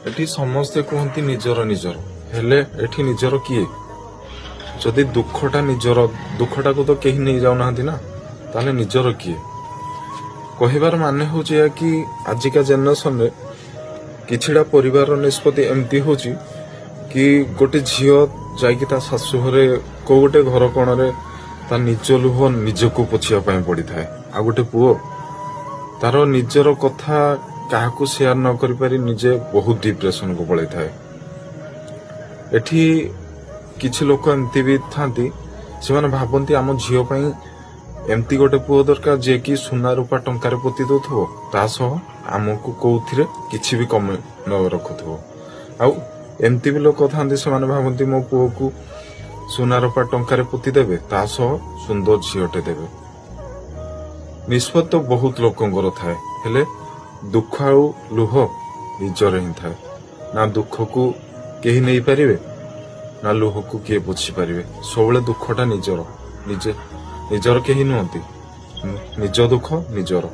एठी समस्ते कहती निजर निजर हेले एठी निजर किए जदि दुखटा निजर दुखटा को तो कहीं नहीं जाऊना ना ताले निजर किए कहबार माने हूँ कि आजिका जेनेरेशन रे किछिड़ा परिवार निष्पत्ति एमती हूँ कि गोटे झील जा शाशु घरे को गोटे घर कण रे ता निज लुह निजको पोछिया पड़ी थाए आ गोटे पुओ तार निजर कथा काहाकू शेयर न करि पारि निजे बहुत डिप्रेशन को पड़े थाए। एठी किछि लोक एमती भी थांती से माने भाबंती आम झील पई एमती गोटे पुओ दरकार जे कि सुना रूपा टंकार पोती दउथबो ता सह आमको कोउथिरे किछि भी कम न रखुथबो आउ एमती भी लोक थांती से माने भाबंती मो पुओ को सुना रूपा टंकार पोती देबे ता सह सुंदर झीलटे देबे। निष्पत्ति तो बहुत लोकंकर थाए हेले दुख आउ लुह निजर ही थाए ना दुख को केही नहीं पारिबे ना लुह को किए पोछि पारिबे सबले दुखटा निजर निजे निजर केही नुहंती निज दुख निजर।